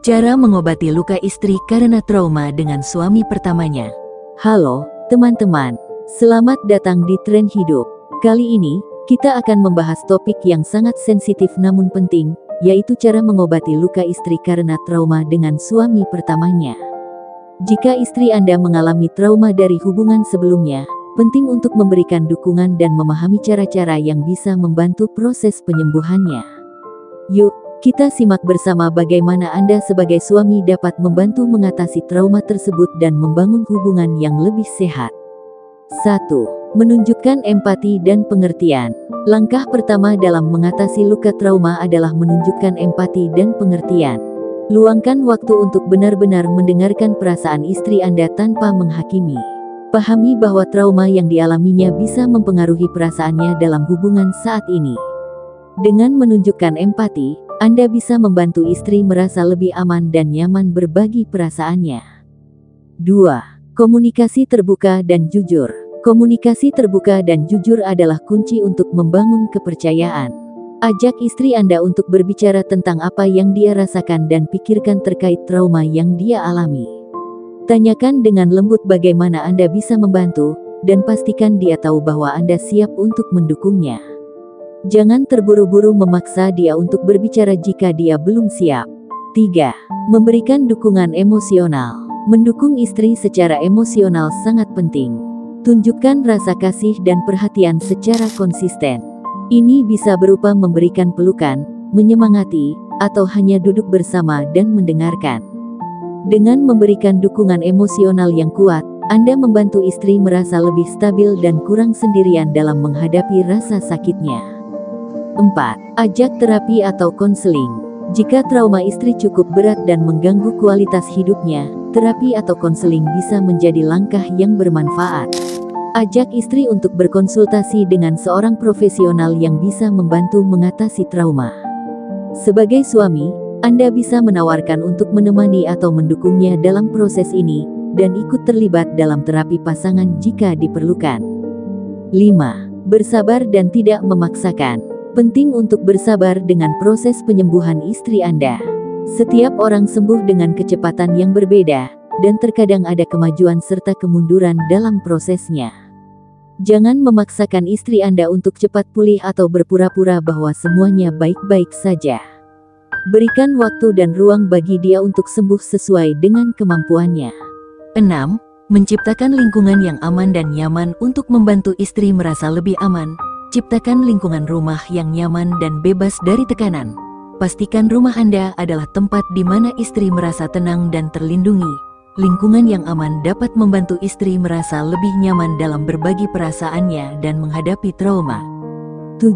Cara mengobati luka istri karena trauma dengan suami pertamanya. Halo, teman-teman. Selamat datang di Tren Hidup. Kali ini, kita akan membahas topik yang sangat sensitif namun penting, yaitu cara mengobati luka istri karena trauma dengan suami pertamanya. Jika istri Anda mengalami trauma dari hubungan sebelumnya, penting untuk memberikan dukungan dan memahami cara-cara yang bisa membantu proses penyembuhannya. Yuk, kita simak bersama bagaimana Anda sebagai suami dapat membantu mengatasi trauma tersebut dan membangun hubungan yang lebih sehat. 1. Menunjukkan empati dan pengertian. Langkah pertama dalam mengatasi luka trauma adalah menunjukkan empati dan pengertian. Luangkan waktu untuk benar-benar mendengarkan perasaan istri Anda tanpa menghakimi. Pahami bahwa trauma yang dialaminya bisa mempengaruhi perasaannya dalam hubungan saat ini. Dengan menunjukkan empati, Anda bisa membantu istri merasa lebih aman dan nyaman berbagi perasaannya. 2. Komunikasi terbuka dan jujur. Komunikasi terbuka dan jujur adalah kunci untuk membangun kepercayaan. Ajak istri Anda untuk berbicara tentang apa yang dia rasakan dan pikirkan terkait trauma yang dia alami. Tanyakan dengan lembut bagaimana Anda bisa membantu, dan pastikan dia tahu bahwa Anda siap untuk mendukungnya. Jangan terburu-buru memaksa dia untuk berbicara jika dia belum siap. 3. Memberikan dukungan emosional. Mendukung istri secara emosional sangat penting. Tunjukkan rasa kasih dan perhatian secara konsisten. Ini bisa berupa memberikan pelukan, menyemangati, atau hanya duduk bersama dan mendengarkan. Dengan memberikan dukungan emosional yang kuat, Anda membantu istri merasa lebih stabil dan kurang sendirian dalam menghadapi rasa sakitnya. 4. Ajak terapi atau konseling. Jika trauma istri cukup berat dan mengganggu kualitas hidupnya, terapi atau konseling bisa menjadi langkah yang bermanfaat. Ajak istri untuk berkonsultasi dengan seorang profesional yang bisa membantu mengatasi trauma. Sebagai suami, Anda bisa menawarkan untuk menemani atau mendukungnya dalam proses ini, dan ikut terlibat dalam terapi pasangan jika diperlukan. 5. Bersabar dan tidak memaksakan. Penting untuk bersabar dengan proses penyembuhan istri Anda. Setiap orang sembuh dengan kecepatan yang berbeda, dan terkadang ada kemajuan serta kemunduran dalam prosesnya. Jangan memaksakan istri Anda untuk cepat pulih atau berpura-pura bahwa semuanya baik-baik saja. Berikan waktu dan ruang bagi dia untuk sembuh sesuai dengan kemampuannya. 6. Menciptakan lingkungan yang aman dan nyaman untuk membantu istri merasa lebih aman. Ciptakan lingkungan rumah yang nyaman dan bebas dari tekanan. Pastikan rumah Anda adalah tempat di mana istri merasa tenang dan terlindungi. Lingkungan yang aman dapat membantu istri merasa lebih nyaman dalam berbagi perasaannya dan menghadapi trauma. 7.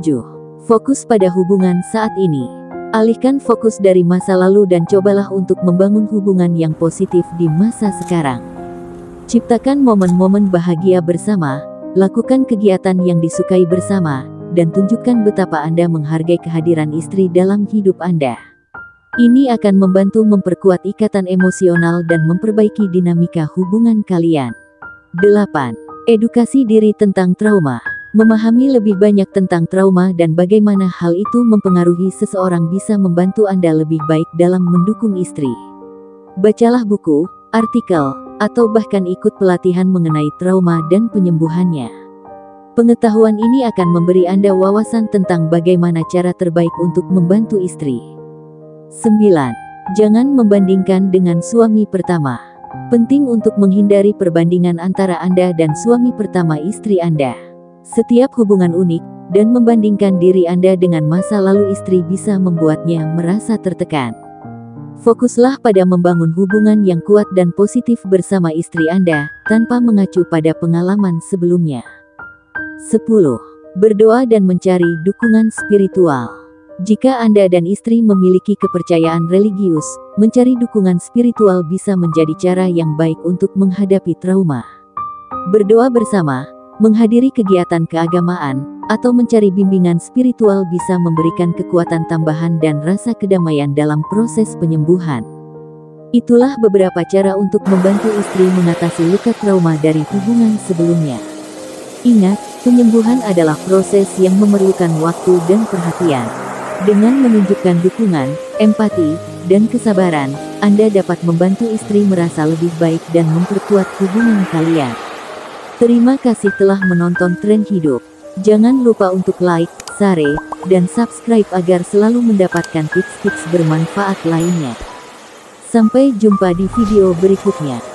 Fokus pada hubungan saat ini. Alihkan fokus dari masa lalu dan cobalah untuk membangun hubungan yang positif di masa sekarang. Ciptakan momen-momen bahagia bersama, lakukan kegiatan yang disukai bersama, dan tunjukkan betapa Anda menghargai kehadiran istri dalam hidup Anda. Ini akan membantu memperkuat ikatan emosional dan memperbaiki dinamika hubungan kalian. 8. Edukasi diri tentang trauma. Memahami lebih banyak tentang trauma dan bagaimana hal itu mempengaruhi seseorang bisa membantu Anda lebih baik dalam mendukung istri. Bacalah buku, artikel, atau bahkan ikut pelatihan mengenai trauma dan penyembuhannya. Pengetahuan ini akan memberi Anda wawasan tentang bagaimana cara terbaik untuk membantu istri. 9. Jangan membandingkan dengan suami pertama. Penting untuk menghindari perbandingan antara Anda dan suami pertama istri Anda. Setiap hubungan unik, dan membandingkan diri Anda dengan masa lalu istri bisa membuatnya merasa tertekan. Fokuslah pada membangun hubungan yang kuat dan positif bersama istri Anda, tanpa mengacu pada pengalaman sebelumnya. 10. Berdoa dan mencari dukungan spiritual. Jika Anda dan istri memiliki kepercayaan religius, mencari dukungan spiritual bisa menjadi cara yang baik untuk menghadapi trauma. Berdoa bersama, menghadiri kegiatan keagamaan, atau mencari bimbingan spiritual bisa memberikan kekuatan tambahan dan rasa kedamaian dalam proses penyembuhan. Itulah beberapa cara untuk membantu istri mengatasi luka trauma dari hubungan sebelumnya. Ingat, penyembuhan adalah proses yang memerlukan waktu dan perhatian. Dengan menunjukkan dukungan, empati, dan kesabaran, Anda dapat membantu istri merasa lebih baik dan memperkuat hubungan kalian. Terima kasih telah menonton Tren Hidup. Jangan lupa untuk like, share, dan subscribe agar selalu mendapatkan tips-tips bermanfaat lainnya. Sampai jumpa di video berikutnya.